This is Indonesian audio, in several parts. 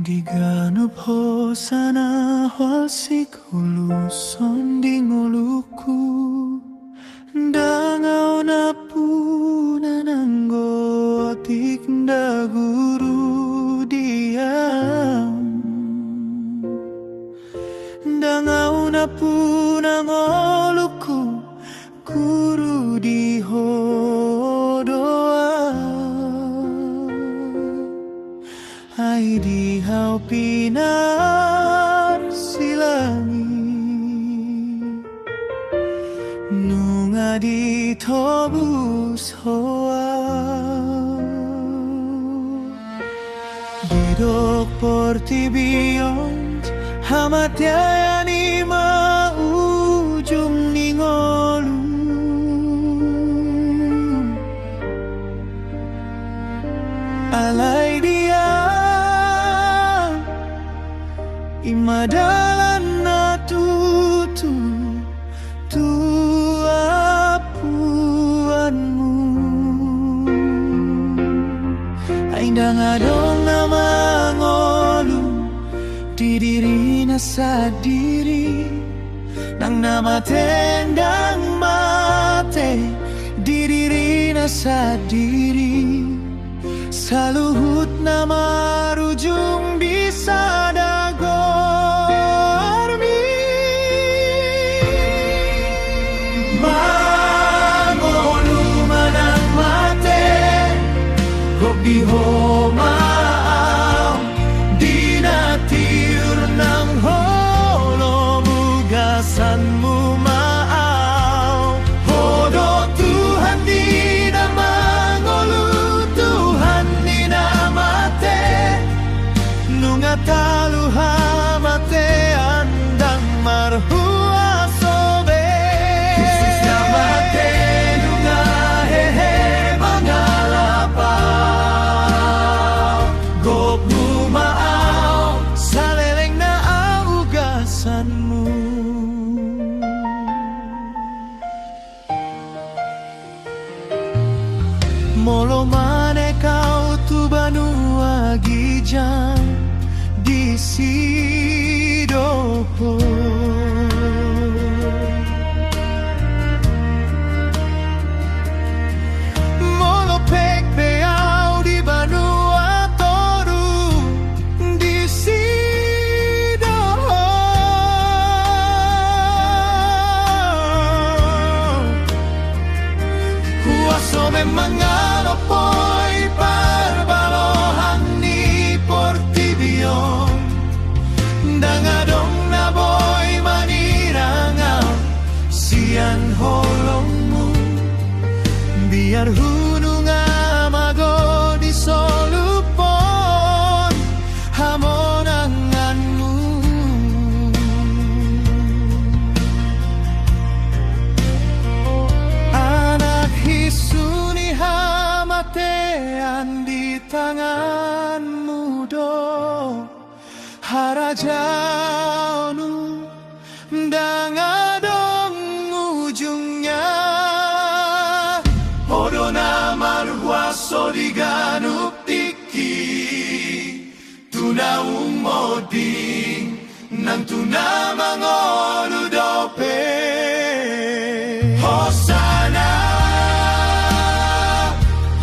Diganub ho sana halsik huluson di ngoluku Dangau na puna nanggo atik nda guru diam Dangau na puna ngoluku guru di hodoa Ai di hau pinar silangi Nunga di tobus hoa Didok porti beyond Hamatya ni maujung ni ngolu Alay dia Imadalan na tutu tuapuanmu Ainda ngadong na mangolu Di diri na sadiri Nang namatendang mate Di diri na sadiri Saluhut na marujung bisa dagormi Mangolu manang mate Gop di homao Di natir ng holo Mugasanmu maaw Hodo Tuhan di na mangolu Nungatalu hamate andang marhua sobe Yesus namate nunga hehe mangalapau Gop lumaaw saleleng na augasanmu Molo mane kau tu banua gijang di sidoho Molo pek beau di banua toru di sidoho Kuaso memang alopoi parbalohang ni portibion Dangadong na boy manirangau Sian holongmu Biar hunung amago di solupon Hamonanganmu Anak hisuni hamatean di tanganmu do Harajaunu dangadong ujungnya Hodona marhuaso diganup tiki Tuna umoding Nang tuna mangolu dope Hosana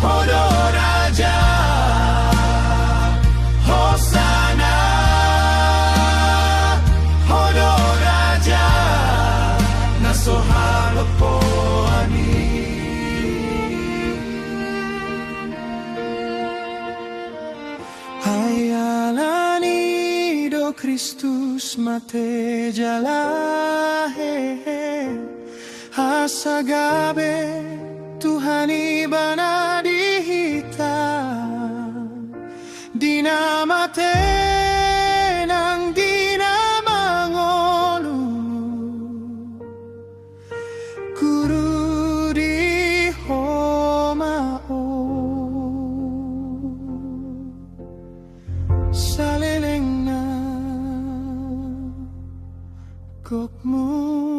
Hodo Raja Hosana Sohalo po ani Hayalani do Kristus mate jalahe Hasagabe Tuhan ibana dihita Dinamate nang dinamangolu Guru di homao Saleleng na gopmu